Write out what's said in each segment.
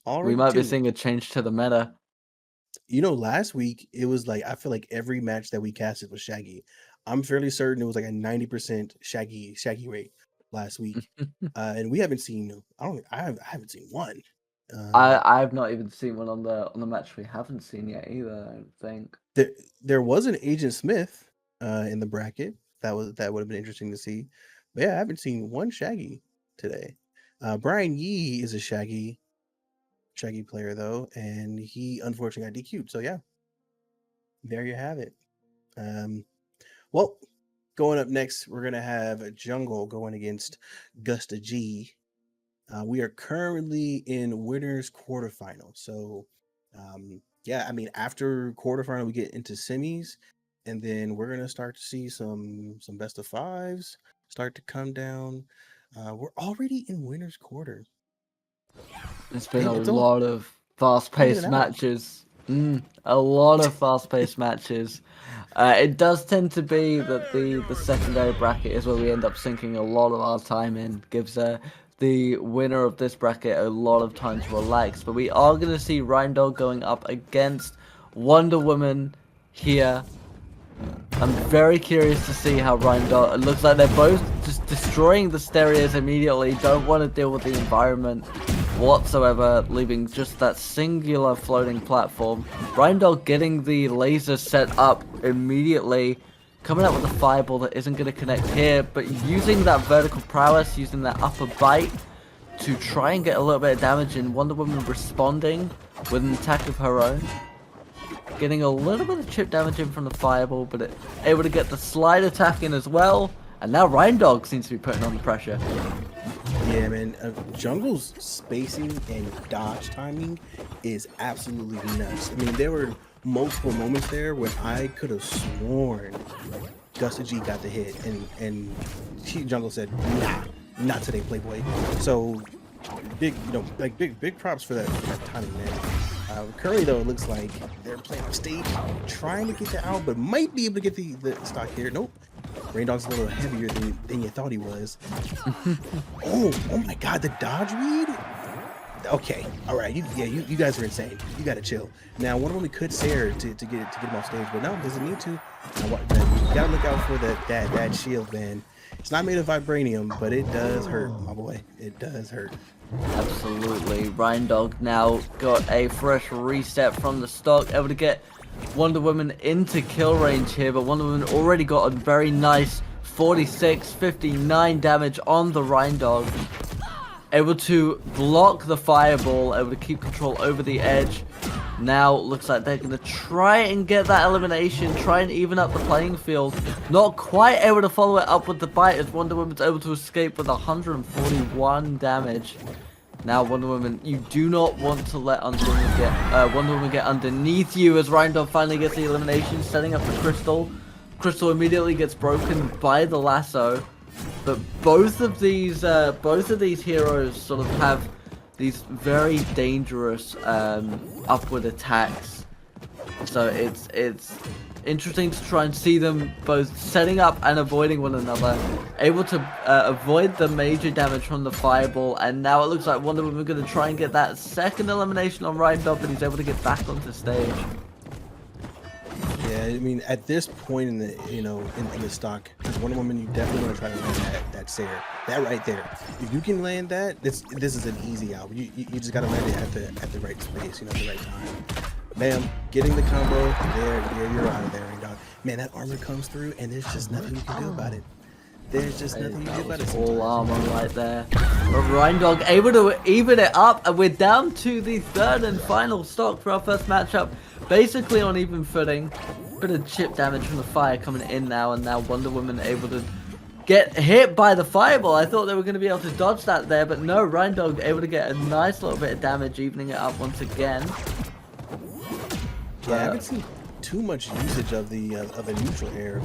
We Already might be 2. seeing a change to the meta. You know, last week it was like I feel like every match that we casted was Shaggy. I'm fairly certain it was like a 90% Shaggy rate last week. And we haven't seen I haven't seen one. I've not even seen one on the match we haven't seen yet either, I don't think. There was an Agent Smith in the bracket. That would have been interesting to see. But yeah, I haven't seen one Shaggy today. Brian Yee is a Shaggy player though, and he unfortunately got DQ'd. So yeah, there you have it. Well, going up next, we're gonna have a Jungle going against GustaGae. We are currently in winners quarterfinal. So yeah, I mean after quarterfinal we get into semis, and then we're gonna start to see some best of fives start to come down. We're already in winners quarter. It's been Man, a lot of only been an fast-paced hour. matches. A lot of fast-paced matches. It does tend to be that the secondary bracket is where we end up sinking a lot of our time in. Gives the winner of this bracket a lot of time to relax. But we are going to see Reindog going up against Wonder Woman here. I'm very curious to see how Reindog... It looks like they're both just destroying the stereos immediately. Don't want to deal with the environment whatsoever, leaving just that singular floating platform. Reindog getting the laser set up immediately, coming out with a fireball that isn't going to connect here, but using that vertical prowess, using that upper bite to try and get a little bit of damage in. Wonder Woman responding with an attack of her own. Getting a little bit of chip damage in from the fireball, but able to get the slide attack in as well. And now Reindog seems to be putting on the pressure. Yeah, man. Jungle's spacing and dodge timing is absolutely nuts. I mean, there were multiple moments there when I could have sworn GustaGae got the hit, and Jungle said, "Nah, not today, Playboy." So big, big props for that timing, man. Currently, though, it looks like they're playing off stage, trying to get the out, but might be able to get the stock here. Nope. Reindog's a little heavier than you thought he was. oh my God, the dodge read? Okay, all right, you guys are insane. You gotta chill. Now, Wonder Woman could Sarah to get him off stage, but no, doesn't need to. You gotta look out for that shield, man. It's not made of vibranium, but it does hurt, my boy. It does hurt. Absolutely. Reindog now got a fresh reset from the stock, able to get Wonder Woman into kill range here, but Wonder Woman already got a very nice 46, 59 damage on the Reindog. Able to block the fireball, able to keep control over the edge. Now looks like they're going to try and get that elimination, try and even up the playing field. Not quite able to follow it up with the bite as Wonder Woman's able to escape with 141 damage. Now Wonder Woman, you do not want to let Wonder Woman get underneath you as Reindog finally gets the elimination, setting up the crystal. Crystal immediately gets broken by the lasso. But both of these heroes sort of have these very dangerous upward attacks. So it's interesting to try and see them both setting up and avoiding one another, able to avoid the major damage from the fireball, and now it looks like Wonder Woman going to try and get that second elimination on Reindog, but he's able to get back onto stage. Yeah, I mean, at this point in the in the stock, as Wonder Woman, you definitely want to try to land that Sarah, that right there. If you can land that, this is an easy out. You just gotta land it at the right space, at the right time. Bam, getting the combo there. Yeah, you're out of there, Reindog. Man, that armor comes through, and there's just nothing you can do about it. There's just nothing you can do about it. All armor right there. But Reindog able to even it up, and we're down to the third and final stock for our first matchup. Basically on even footing. Bit of chip damage from the fire coming in now, and now Wonder Woman able to get hit by the fireball. I thought they were going to be able to dodge that there, but no, Reindog able to get a nice little bit of damage, evening it up once again. Yeah, I haven't seen too much usage of the neutral air.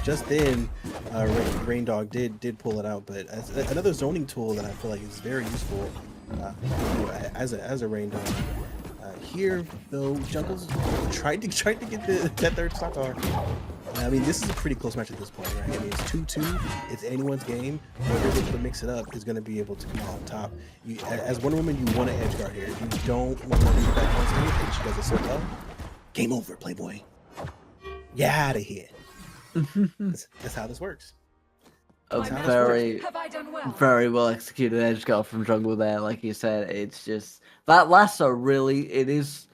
Just then, Reindog did pull it out, but as another zoning tool that I feel like is very useful as a Reindog. Here though, Jungle's tried to get that third stock on. I mean, this is a pretty close match at this point, right? I mean, it's 2-2. It's anyone's game. Whoever's able to mix it up is going to be able to come out on top. As Wonder Woman, you want to edge guard here. You don't want to leave back on stage, and she does it so well. Game over, Playboy. Get out of here. That's how this works. A very, very well executed edge guard from jungle there. Like you said, it's just that lasso really. It is.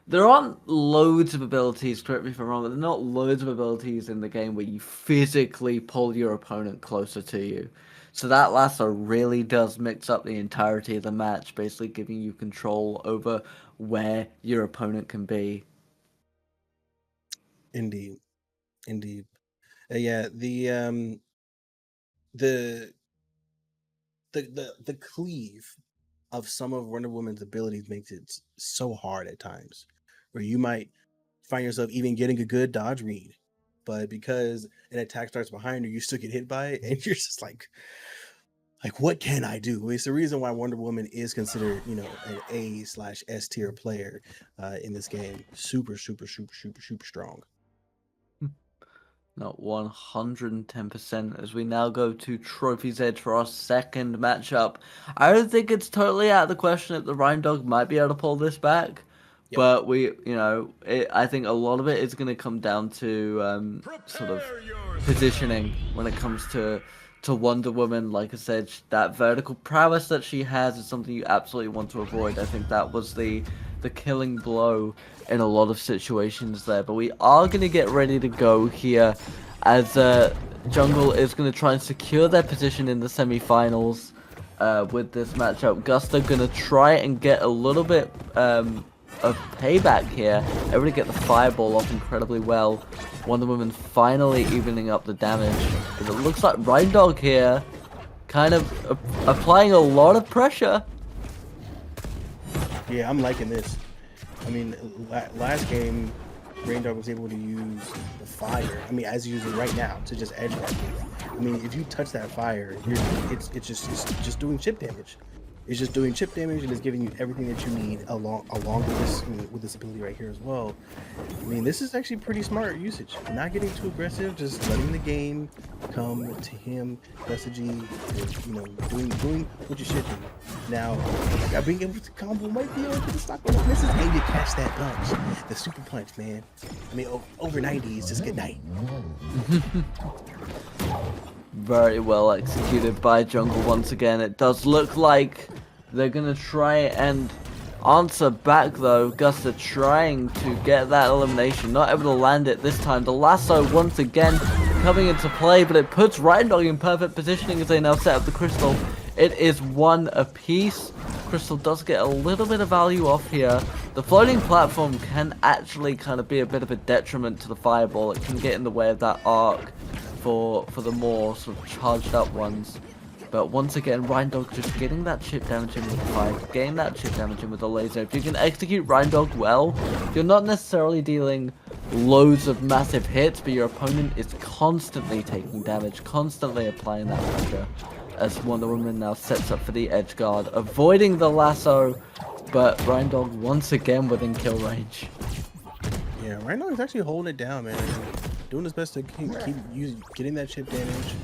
There aren't loads of abilities. Correct me if I'm wrong, but there are not loads of abilities in the game where you physically pull your opponent closer to you. So that lasso really does mix up the entirety of the match, basically giving you control over where your opponent can be. Indeed, indeed. Yeah, the cleave of some of Wonder Woman's abilities makes it so hard at times, where you might find yourself even getting a good dodge read, but because an attack starts behind her, you still get hit by it, and you're just like what can I do? It's the reason why Wonder Woman is considered, you know, an A/S tier player in this game. Super, super, super, super, super strong. Not 110% as we now go to Trophy's Edge for our second matchup. I don't think it's totally out of the question that the Reindog might be able to pull this back. Yep. But I think a lot of it is going to come down to sort of positioning when it comes to Wonder Woman. Like I said, that vertical prowess that she has is something you absolutely want to avoid. I think that was the killing blow in a lot of situations there. But we are going to get ready to go here as Jungle is going to try and secure their position in the semi-finals with this matchup. Gusta going to try and get a little bit of payback here. Able to get the fireball off incredibly well. Wonder Woman finally evening up the damage. But it looks like Reindog here kind of applying a lot of pressure. Yeah, I'm liking this. I mean, last game, Reindog was able to use the fire. I mean, as he's using right now to just edge guard. I mean, if you touch that fire, it's just doing chip damage. It's just doing chip damage, and it's giving you everything that you need along with this, with this ability right here as well. I mean, this is actually pretty smart usage. Not getting too aggressive, just letting the game come to him, GustaGae, doing what you should do. Now, being able to combo might be able to stop when it misses, and you catch that punch, the super punch, man. I mean, over 90 is just good night. Very well executed by Jungle once again. It does look like they're going to try and answer back though. Gusta trying to get that elimination. Not able to land it this time. The lasso once again coming into play, but it puts Reindog in perfect positioning as they now set up the crystal. It is one apiece. Crystal does get a little bit of value off here. The floating platform can actually kind of be a bit of a detriment to the fireball. It can get in the way of that arc for the more sort of charged up ones. But once again, Reindog just getting that chip damage in with the fire, getting that chip damage in with the laser. If you can execute Reindog well, you're not necessarily dealing loads of massive hits, but your opponent is constantly taking damage, constantly applying that pressure. As Wonder Woman now sets up for the edge guard, avoiding the lasso, but Reindog once again within kill range. Yeah, Reindog is actually holding it down, man. Doing his best to keep getting that chip damage,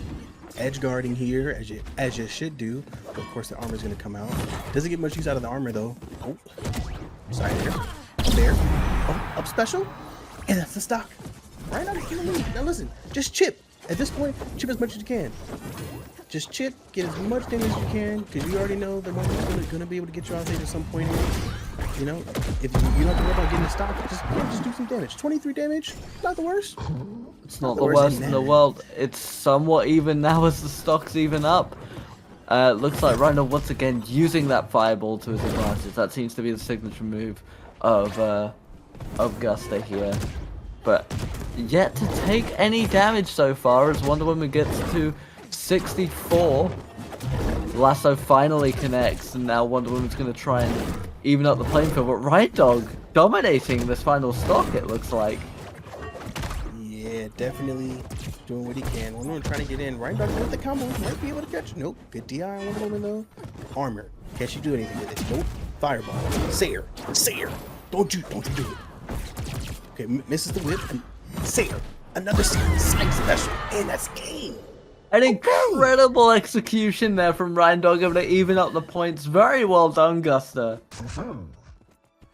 edge guarding here as you should do. But of course, the armor is going to come out. Doesn't get much use out of the armor though. Oh, side air, up there, oh, up special, and that's the stock. Reindog is killing me. Now listen, just chip. At this point, chip as much as you can. Just chip, get as much damage as you can, because you already know the one's gonna be able to get you out there at some point. You know, if you don't have to worry about getting the stock, just do some damage. 23 damage, not the worst. It's not the worst in the world. It's somewhat even now as the stocks even up. Looks like Reindog once again using that fireball to his advantage. That seems to be the signature move of Gusta here. But yet to take any damage so far as Wonder Woman gets to 64. Lasso finally connects, and now Wonder Woman's going to try and even up the playing field. But Reindog dominating this final stock, it looks like. Yeah, definitely doing what he can. Wonder Woman trying to get in. Reindog with the combo might be able to catch. Nope. Good DI on Wonder Woman though. Armor. Can she do anything with it? Nope. Fireball. Say her. Don't you do it. Okay, misses the whip. Sayer, another side special, and that's game. An incredible execution there from Reindog, able to even up the points. Very well done, Gusta.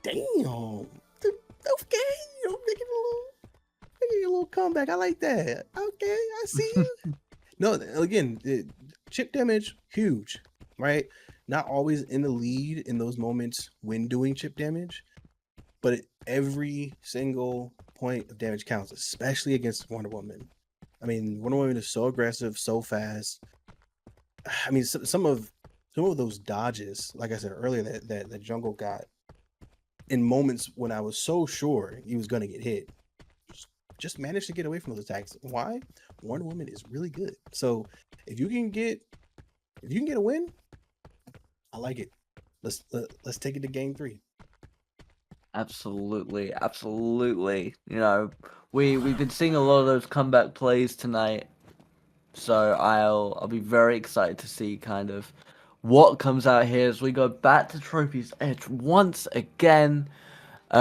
Damn. Okay, making a little comeback. I like that. Okay, I see you. No, again, chip damage, huge, right? Not always in the lead in those moments when doing chip damage, but every single point of damage counts, especially against Wonder Woman. I mean, Wonder Woman is so aggressive, so fast. I mean, some of those dodges, like I said earlier, that Jungle got in moments when I was so sure he was gonna get hit, just managed to get away from those attacks. Why? Wonder Woman is really good. So if you can get a win, I like it. Let's take it to game 3. Absolutely, absolutely. You know, we've been seeing a lot of those comeback plays tonight, so I'll be very excited to see kind of what comes out here as we go back to Trophy's Edge once again.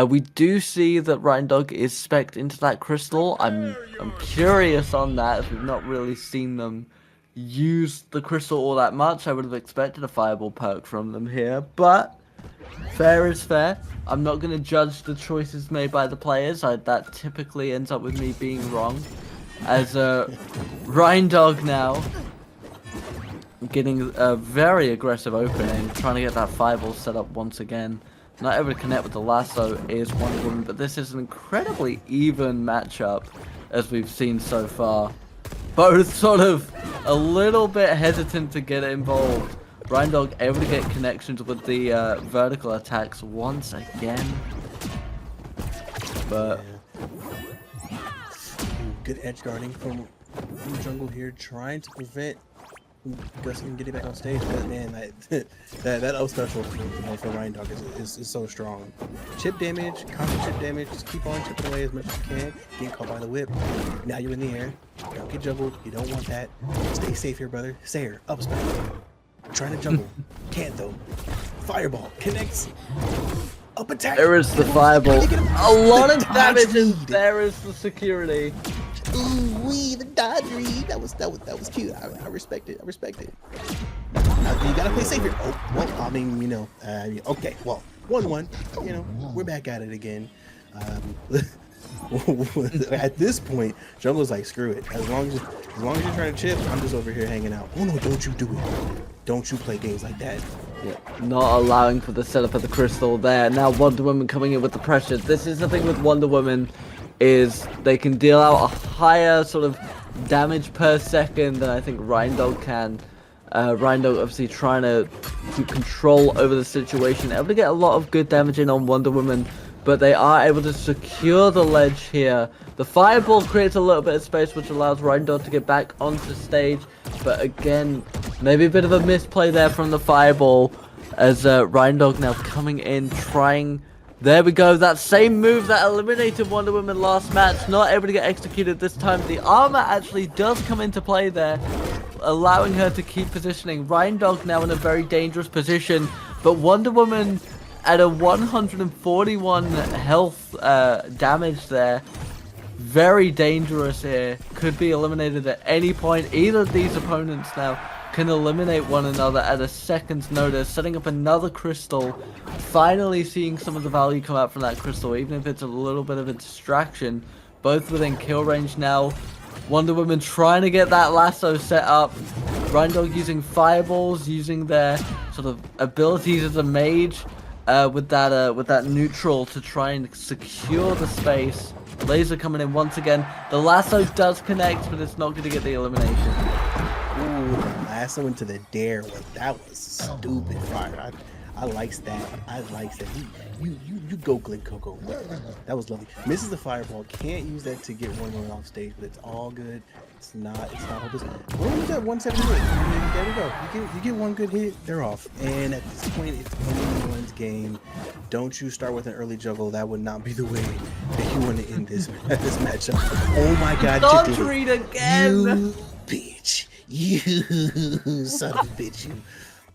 We do see that Reindog is spec'd into that crystal. I'm curious on that, as we've not really seen them use the crystal all that much. I would have expected a fireball perk from them here, but fair is fair. I'm not going to judge the choices made by the players. That typically ends up with me being wrong. As Reindog now getting a very aggressive opening, trying to get that fireball set up once again. Not able to connect with the lasso is Wonder Woman, but this is an incredibly even matchup as we've seen so far. Both sort of a little bit hesitant to get involved. Reindog able to get connections with the vertical attacks once again. But good edge guarding from Jungle here, trying to prevent Gus from getting back on stage. But man, that O special for Reindog is so strong. Chip damage, constant chip damage. Just keep on chipping away as much as you can. Get caught by the whip. Now you're in the air. Don't get juggled. You don't want that. Stay safe here, brother. Sayer, up special. Trying to juggle. Can't though. Fireball connects. Up attack. There is the fireball. A lot of damage, and there is the security. Ooh wee, the dodge read. That was cute. I respect it. I respect it. Now, you gotta play safe here. Oh well, I mean, you know, okay. Well, 1-1. You know, we're back at it again. At this point, Jungle's like, screw it. As long as you're trying to chip, I'm just over here hanging out. Oh no, don't you do it. Don't you play games like that. Yeah, not allowing for the setup of the crystal there. Now Wonder Woman coming in with the pressure. This is the thing with Wonder Woman, is they can deal out a higher sort of damage per second than I think Reindog can. Reindog obviously trying to keep control over the situation, able to get a lot of good damage in on Wonder Woman, but they are able to secure the ledge here. The fireball creates a little bit of space, which allows Reindog to get back onto stage, but again, maybe a bit of a misplay there from the fireball, as Reindog now coming in, trying. There we go, that same move that eliminated Wonder Woman last match, not able to get executed this time. The armor actually does come into play there, allowing her to keep positioning. Reindog now in a very dangerous position, but Wonder Woman at a 141 health damage there. Very dangerous here. Could be eliminated at any point. Either of these opponents now can eliminate one another at a second's notice, setting up another crystal. Finally seeing some of the value come out from that crystal, even if it's a little bit of a distraction. Both within kill range now. Wonder Woman trying to get that lasso set up. Reindog using fireballs, using their sort of abilities as a mage with that neutral to try and secure the space. Laser coming in once again. The lasso does connect, but it's not going to get the elimination. Ooh, lasso into the dare. That was stupid fire. I likes that. I likes that. You go Glen Coco. That was lovely. Misses the fireball. Can't use that to get one off stage, but it's all good. It's not hopeless. We're only at 178. I mean, there we go. You get one good hit, they're off. And at this point, it's anyone's game. Don't you start with an early juggle. That would not be the way that you want to end this matchup. Oh my God! Dodge you did read again. You bitch. You son of a bitch. You.